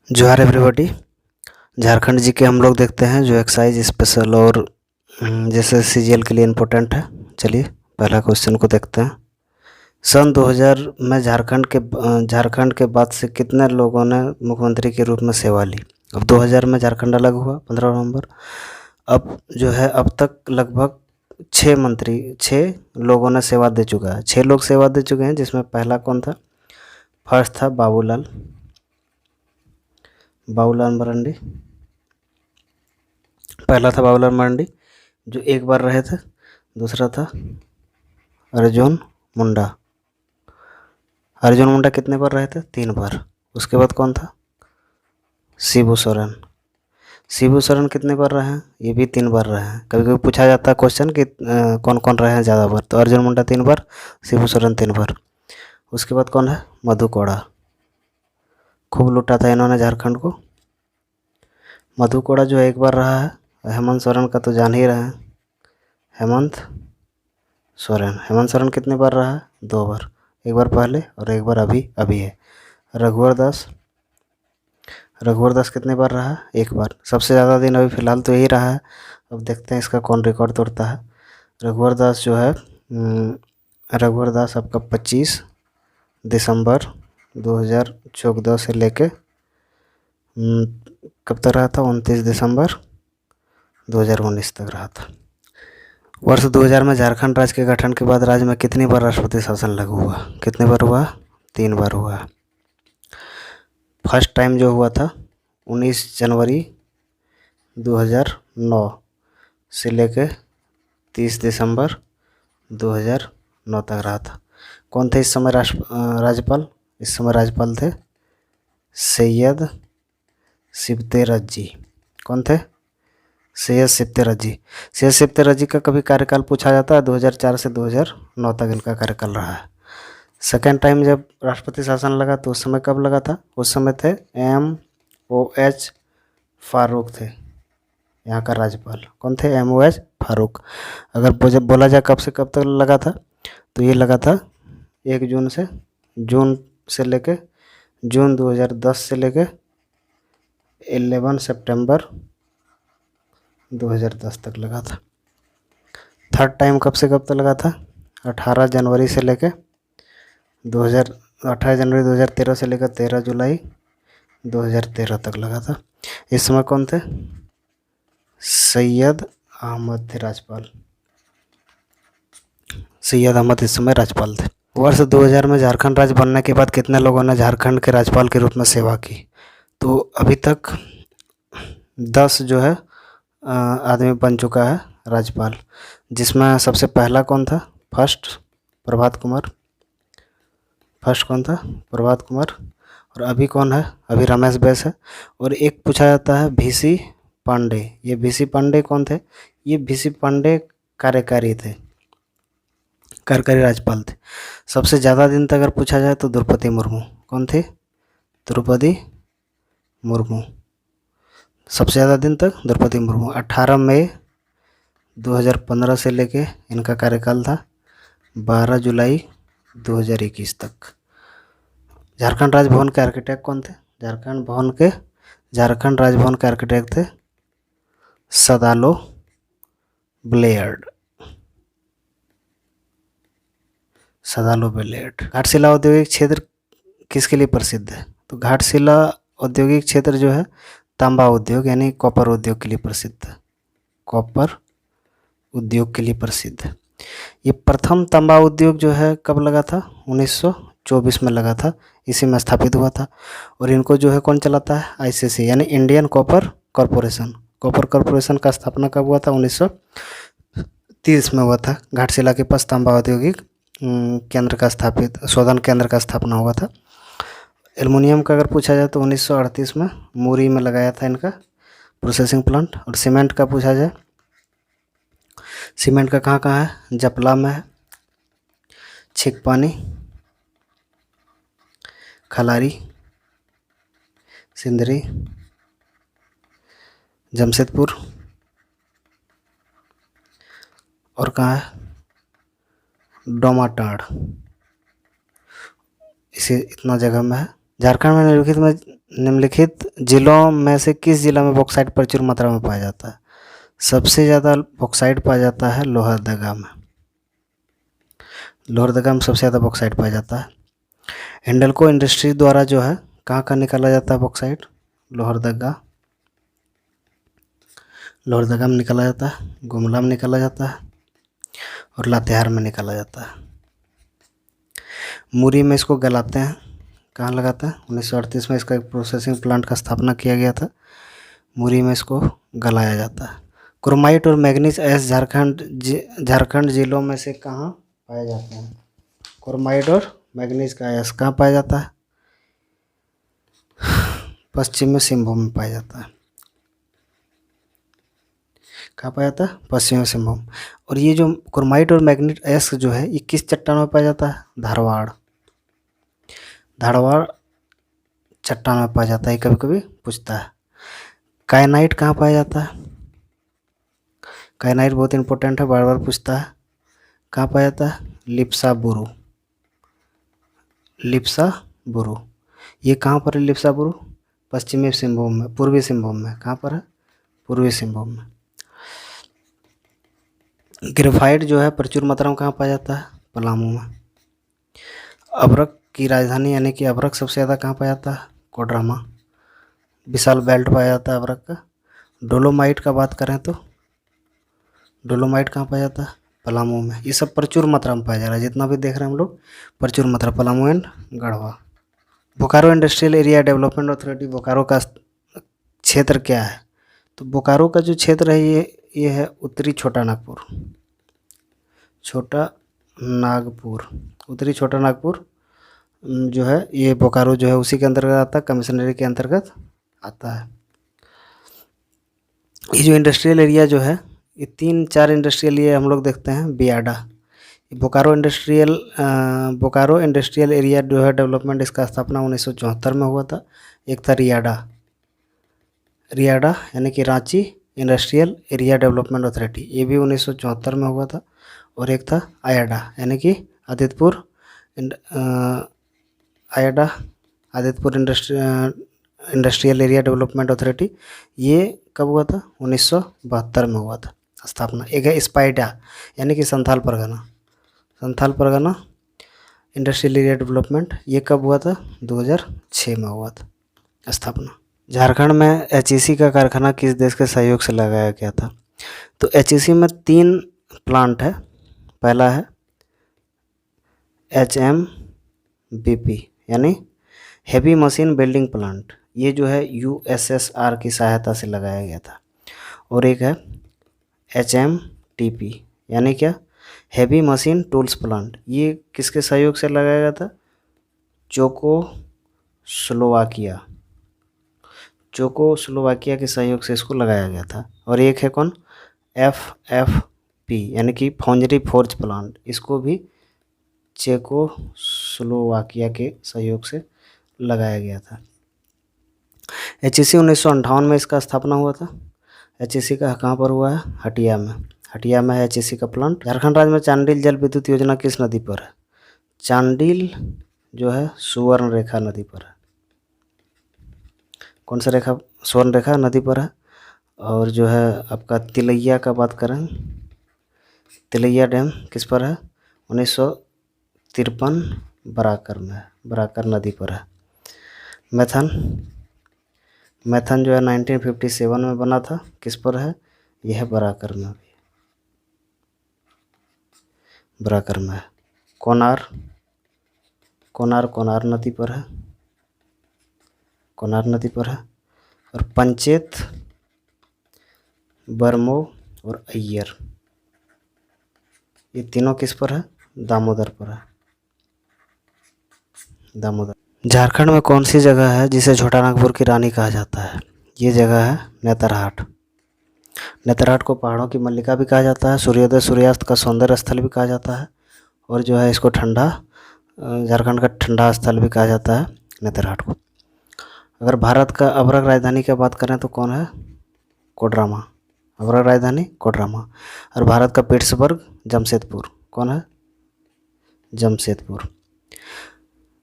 जोहार एवरीबॉडी। झारखंड जी के हम लोग देखते हैं जो एक्साइज स्पेशल और जैसे सीजीएल के लिए इम्पोर्टेंट है। चलिए पहला क्वेश्चन को देखते हैं। सन 2000 में झारखंड के बाद से कितने लोगों ने मुख्यमंत्री के रूप में सेवा ली। अब 2000 में झारखंड अलग हुआ 15 नवंबर। अब जो है अब तक लगभग 6 लोगों ने सेवा दे चुका है। 6 लोग सेवा दे चुके हैं, जिसमें पहला कौन था? फर्स्ट था बाबूलाल मरांडी। पहला था बाबूलाल मरांडी जो एक बार रहे थे। दूसरा था अर्जुन मुंडा। कितने बार रहे थे? 3 बार। उसके बाद कौन था? शिबू सोरेन कितने बार रहे हैं? ये भी 3 बार रहे हैं। कभी कभी पूछा जाता है क्वेश्चन कि कौन कौन रहे हैं ज़्यादा बार, तो अर्जुन मुंडा 3 बार, शिबू सोरेन 3 बार। उसके बाद कौन है? मधु कोड़ा। खूब लूटा था इन्होंने झारखंड को। मधु कोड़ा जो एक बार रहा है। हेमंत सोरेन का तो जान ही रहे हैं। हेमंत सोरेन कितने बार रहा है? 2 बार। एक बार पहले और एक बार अभी है। रघुवर दास कितने बार रहा है? 1 बार। सबसे ज़्यादा दिन अभी फ़िलहाल तो यही रहा है। अब देखते हैं इसका कौन रिकॉर्ड तोड़ता है। रघुवर दास जो है आपका 25 दिसंबर 2014 से लेके कब तक रहा था? 29 दिसंबर 2019 तक रहा था। वर्ष 2000 में झारखंड राज्य के गठन के बाद राज्य में कितनी बार राष्ट्रपति शासन लागू हुआ? कितने बार हुआ? 3 बार हुआ। फर्स्ट टाइम जो हुआ था 19 जनवरी 2009 से लेके 30 दिसंबर 2009 तक रहा था। कौन थे इस समय राज्यपाल? इस समय राज्यपाल थे सैयद सिबतेरज जी। कौन थे? सैयद सिबतेरज जी का कभी कार्यकाल पूछा जाता है। 2004 से 2009 तक इनका कार्यकाल रहा है। सेकेंड टाइम जब राष्ट्रपति शासन लगा तो उस समय कब लगा था? उस समय थे MOH फारूक थे यहाँ का राज्यपाल। कौन थे? MOH फारूक। अगर जब बोला जाए कब से कब तक लगा था, तो ये लगा था 1 जून 2010 से लेके 11 सितंबर 2010 तक लगा था। थर्ड टाइम कब से कब तक लगा था? 18 जनवरी 2013 से लेकर 13 जुलाई 2013 तक लगा था। इस समय कौन थे? सैयद अहमद थे राज्यपाल। इस समय राज्यपाल थे। वर्ष 2000 में झारखंड राज्य बनने के बाद कितने लोगों ने झारखंड के राज्यपाल के रूप में सेवा की? तो अभी तक 10 जो है आदमी बन चुका है राज्यपाल, जिसमें सबसे पहला कौन था? फर्स्ट कौन था? प्रभात कुमार। और अभी कौन है? अभी रमेश बैस है। और एक पूछा जाता है VC पांडे। ये VC पांडे कौन थे? ये VC पांडे कार्यकारी राज्यपाल थे। सबसे ज़्यादा दिन तक अगर पूछा जाए तो द्रौपदी मुर्मू। कौन थे? द्रौपदी मुर्मू। सबसे ज़्यादा दिन तक द्रौपदी मुर्मू। 18 मई 2015 से लेके इनका कार्यकाल था 12 जुलाई 2021 तक। झारखंड राजभवन के आर्किटेक्ट कौन थे? झारखंड राजभवन के आर्किटेक्ट थे सदालो ब्लेयर्ड। घाटशिला औद्योगिक क्षेत्र किसके लिए प्रसिद्ध है? तो घाटशिला औद्योगिक क्षेत्र जो है तांबा उद्योग यानी कॉपर उद्योग के लिए प्रसिद्ध है। ये प्रथम तांबा उद्योग जो है कब लगा था? 1924 में लगा था। इसी में स्थापित हुआ था। और इनको जो है कौन चलाता है? ICC यानी इंडियन कॉपर कॉरपोरेशन का स्थापना कब हुआ था? 1930 में हुआ था। घाटशिला के पास तांबा औद्योगिक शोधन केंद्र का स्थापना हुआ था। एल्युमिनियम का अगर पूछा जाए तो 1938 में मुरी में लगाया था इनका प्रोसेसिंग प्लांट। और सीमेंट का पूछा जाए, सीमेंट का कहाँ है? जपला में है, छिकपानी, खलारी, सिंदरी, जमशेदपुर और कहाँ है? डोमाटाड़। इसे इतना जगह में है। झारखंड में निम्नलिखित जिलों में से किस जिला में बॉक्साइट प्रचुर मात्रा में पाया जाता है? सबसे ज़्यादा बॉक्साइट पाया जाता है लोहरदगा में। लोहरदगा में सबसे ज़्यादा बॉक्साइट पाया जाता है। हिंडल्को इंडस्ट्री द्वारा जो है कहाँ का निकाला जाता है बॉक्साइट? लोहरदगा में निकाला जाता है, गुमला में निकाला जाता है और लातेहार में निकाला जाता है। मुरी में इसको गलाते हैं, कहाँ लगाते हैं? 1938 में इसका एक प्रोसेसिंग प्लांट का स्थापना किया गया था। मुरी में इसको गलाया जाता है। क्रोमाइट और मैग्नीज एस झारखंड जिलों में से कहाँ पाए जाते हैं? क्रोमाइट और मैग्नीज का एस कहाँ पाया जाता है? पश्चिमी सिंहभूम में पाया जाता है। कहाँ पाया जाता है? पश्चिमी सिंहभूम। और ये जो क्रोमाइट और मैग्नीज एस जो है ये किस चट्टान में पाया जाता है? धारवाड़ चट्टान में पाया जाता है, कभी कभी पूछता है। कायनाइट कहाँ पाया जाता है? कायनाइट बहुत इंपॉर्टेंट है, बार बार पूछता है। कहाँ पाया जाता है? लिप्सा बुरू। ये कहाँ पर है लिप्सा बुरू? पश्चिमी सिंहभूम में, पूर्वी सिंहभूम में। कहाँ पर है? पूर्वी सिंहभूम में। ग्रेफाइट जो है प्रचुर मात्रा में कहाँ पाया जाता है? पलामू में। अभ्रक की राजधानी यानी कि अभ्रक सबसे ज़्यादा कहाँ पाया जाता है? कोडरमा। विशाल बेल्ट पाया जाता है अभ्रक का। डोलोमाइट का बात करें तो डोलोमाइट कहाँ पाया जाता है? पलामू में। ये सब प्रचुर मात्रा में पाया जा रहा है, जितना भी देख रहे हैं हम लोग प्रचुर मात्रा, Palamu and Garhwa. Bokaro industrial area development authority, Bokaro का क्षेत्र क्या है? तो बोकारो का जो क्षेत्र है ये है उत्तरी छोटा नागपुर। उत्तरी छोटा नागपुर जो है ये बोकारो जो है उसी के अंतर्गत आता है, कमिश्नरी के अंतर्गत आता है। ये जो इंडस्ट्रियल एरिया जो है ये 3-4 इंडस्ट्रियल एरिया हम लोग देखते हैं। बियाडा, बोकारो इंडस्ट्रियल एरिया जो है डेवलपमेंट, इसका स्थापना 1974 में हुआ था। एक था रियाडा यानी कि Ranchi industrial area development authority, ये भी 1974 में हुआ था। और एक था आयाडा यानी कि Adityapur industrial area development authority, ये कब हुआ था? 1972 में हुआ था स्थापना। एक है स्पाइडा यानी कि Santhal Pargana industrial area development, ये कब हुआ था? 2006 में हुआ था स्थापना। झारखंड में एचईसी का कारखाना किस देश के सहयोग से लगाया गया था? तो एचईसी में 3 प्लांट है। पहला है HMBP यानी हैवी मशीन बिल्डिंग प्लांट, ये जो है USSR की सहायता से लगाया गया था। और एक है HMTP यानी क्या? हैवी मशीन टूल्स प्लांट, ये किसके सहयोग से लगाया गया था? चेकोस्लोवाकिया के सहयोग से इसको लगाया गया था। और एक है कौन? FFP यानी कि फौंजरी फोर्ज प्लांट, इसको भी चेकोस्लोवाकिया के सहयोग से लगाया गया था। एचईसी 1958 में इसका स्थापना हुआ था। एचईसी का कहाँ पर हुआ है? हटिया में है एचईसी का प्लांट। झारखंड राज्य में चांडिल जल विद्युत योजना किस नदी पर है? चांडिल जो है सुवर्ण रेखा नदी पर है। कौन सा रेखा? स्वर्ण रेखा नदी पर है। और जो है आपका तिलैया का बात करें, तिलैया डैम किस पर है? 1953 बराकर में है, बराकर नदी पर है। मैथन जो है 1957 में बना था, किस पर है? यह बराकर में है। कोनार नदी पर है, और पंचेत, बरमो और अय्यर, ये तीनों किस पर है? दामोदर पर है। झारखंड में कौन सी जगह है जिसे छोटा नागपुर की रानी कहा जाता है? ये जगह है नेतरहाट को पहाड़ों की मल्लिका भी कहा जाता है, सूर्योदय सूर्यास्त का सौंदर्य स्थल भी कहा जाता है, और जो है इसको झारखंड का ठंडा स्थल भी कहा जाता है नेतरहाट को। अगर भारत का अभ्रक राजधानी की बात करें तो कौन है? कोडरमा। अभ्रक राजधानी कोडरमा। और भारत का पिट्सबर्ग जमशेदपुर, कौन है? जमशेदपुर।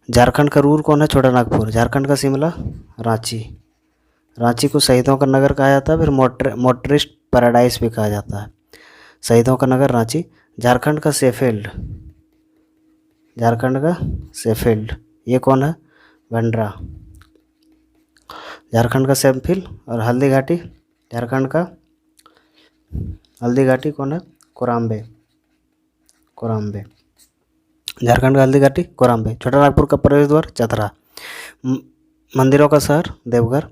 झारखंड का रूर कौन है? छोटा नागपुर। झारखंड का शिमला, रांची। रांची को शहीदों का नगर कहा जाता है, फिर मोटरिस्ट पैराडाइज भी कहा जाता है। शहीदों का नगर रांची। झारखंड का शेफील्ड, झारखंड का शेफील्ड ये कौन है? भंडरा। झारखंड का शेफील्ड। और हल्दी घाटी, झारखंड का हल्दी घाटी कौन है? कोराम्बे, कोराम्बे। झारखंड का हल्दी घाटी कोराम्बे। छोटा नागपुर का प्रवेश द्वार चतरा। मंदिरों का शहर देवघर।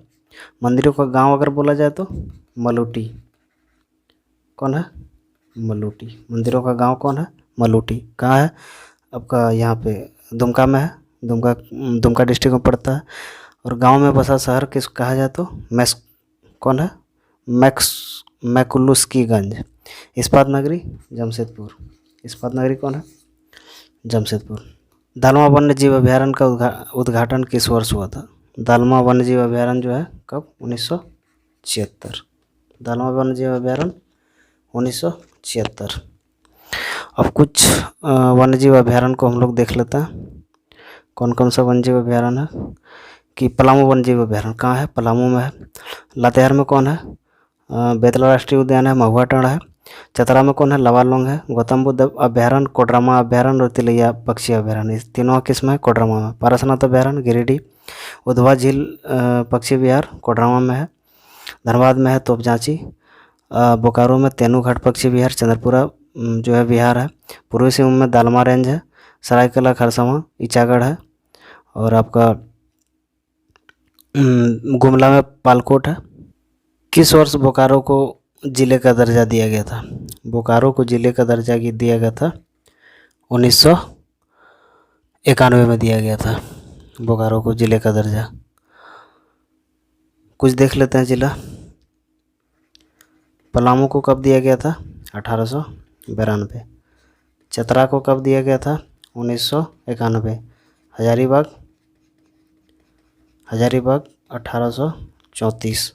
मंदिरों का गांव अगर बोला जाए तो मलूटी। कौन है? मलूटी। मंदिरों का गांव कौन है? मलूटी। कहाँ है? आपका यहाँ पे दुमका में है। दुमका, दुमका डिस्ट्रिक्ट में पड़ता है। और गांव में बसा शहर किस कहा जाए तो मैस कौन है? मैकुलुस्कीगंज। इस्पात नगरी जमशेदपुर। इस्पात नगरी कौन है? जमशेदपुर। दालमा वन्य जीव अभयारण्य का उद्घाटन किस वर्ष हुआ था? दालमा वन्य जीव अभयारण्य जो है कब? 1976। दालमा वन्य जीव अभयारण्य 1976। अब कुछ वन्य जीव अभयारण्य को हम लोग देख लेते हैं। कौन कौन सा वन्य जीव अभयारण्य है? कि पलामू वन्य जीव अभयारण्य कहाँ है? पलामू में है। लातेहार में कौन है? बेतला राष्ट्रीय उद्यान है, महुआ टेढ़ है। चतरा में कौन है? लवालोंग है। गौतम बुद्ध अभयारण्य, कोडरमा अभयारण्य और तिलैया पक्षी अभयारण्य, इस तीनों किस में है? कोडरमा में। पारसनाथ अभयारण्य गिरिडीह। उधवा झील पक्षी विहार कोडरमा में है। धनबाद में है तोपजांची। बोकारो में तेनूघाट पक्षी विहार, चंद्रपुरा जो है विहार है। पूर्वी सिंहभूम में दालमा रेंज है। सरायकेला खरसावां ईचागढ़ है। और आपका गुमला में पालकोट है। किस वर्ष बोकारो को ज़िले का दर्जा दिया गया था? बोकारो को ज़िले का दर्जा दिया गया था 1991 में दिया गया था बोकारो को ज़िले का दर्जा। कुछ देख लेते हैं ज़िला। पलामू को कब दिया गया था? 1892। चतरा को कब दिया गया था? 1991। हजारीबाग 1834।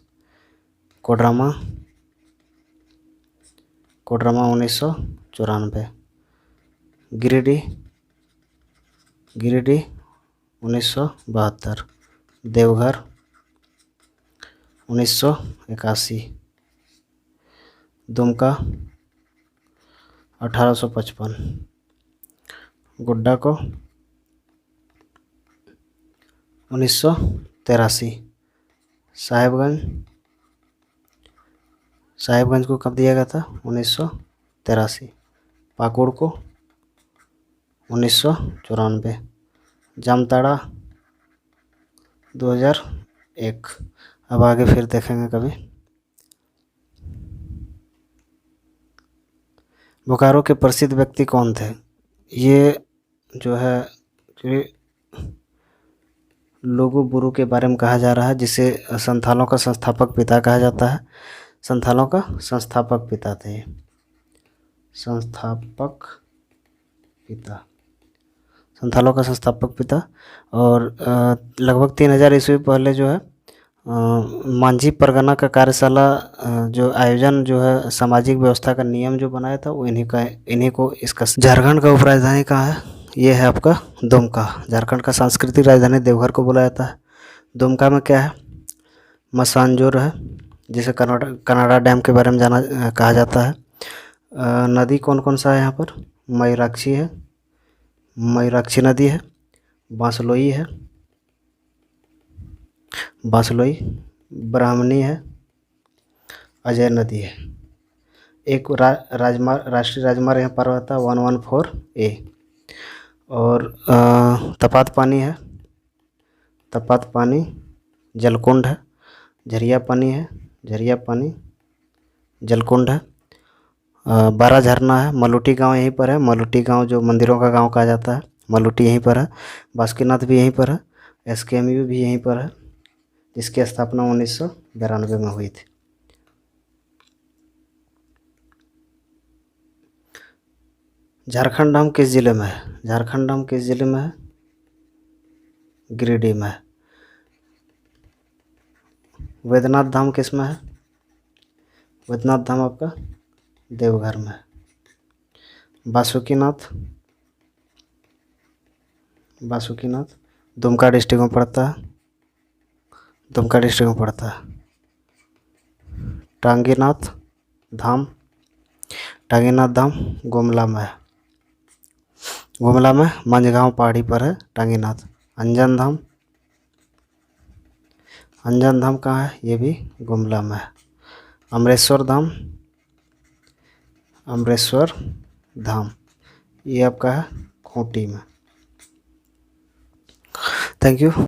कोडरमा 1994। गिरिडीह 1972। देवघर 1981। दुमका 1855। गोड्डा को 1983। साहेबगंज को कब दिया गया था? 1983। पाकुड़ को 1994। जामताड़ा 2001। अब आगे फिर देखेंगे कभी। बोकारो के प्रसिद्ध व्यक्ति कौन थे? ये जो है लोगो बुरु के बारे में कहा जा रहा है, जिसे संथालों का संस्थापक पिता कहा जाता है। संथालों का संस्थापक पिता थे। संस्थापक पिता, संथालों का संस्थापक पिता। और लगभग 3000 ईस्वी पहले जो है मांझी परगना का कार्यशाला जो आयोजन जो है सामाजिक व्यवस्था का नियम जो बनाया था वो इन्हीं को इसका। झारखंड का उपराजधानी कहाँ है? ये है आपका दुमका। झारखंड का सांस्कृतिक राजधानी देवघर को बोला जाता है। दुमका में क्या है? मसानजोर है, जिसे कनाडा डैम के बारे में कहा जाता है। नदी कौन कौन सा है यहाँ पर? मयूराक्षी है, मयूराक्षी नदी है। बांसलोई है, बांसलोई। ब्राह्मणी है, अजय नदी है। एक राष्ट्रीय राजमार्ग यहाँ पर आता है 114A। और तपात पानी है, तपात पानी। जलकुंड है, झरिया पानी है, झरिया पानी। जलकुंड है। 12 झरना है। मलूटी गांव यहीं पर है। मलूटी गांव जो मंदिरों का गांव कहा जाता है, मलूटी यहीं पर है। बासुकीनाथ भी यहीं पर है। SKMU भी यहीं पर है, जिसकी स्थापना 1992 में हुई थी। झारखंड धाम किस जिले में है? झारखंड धाम किस जिले में है? गिरिडीह में है। वैद्यनाथ धाम किस में है? वैद्यनाथ धाम आपका देवघर में है। बासुकीनाथ, बासुकीनाथ दुमका डिस्ट्रिक्ट में पड़ता है। दुमका डिस्ट्रिक्ट में पड़ता है। टांगीनाथ धाम, टांगीनाथ धाम गुमला में है। गुमला में मंझगांव पहाड़ी पर है टांगीनाथ। अंजन धाम, अंजन धाम कहाँ है? ये भी गुमला में है। अमरेश्वर धाम, अमरेश्वर धाम ये आपका है खूंटी में। Thank you.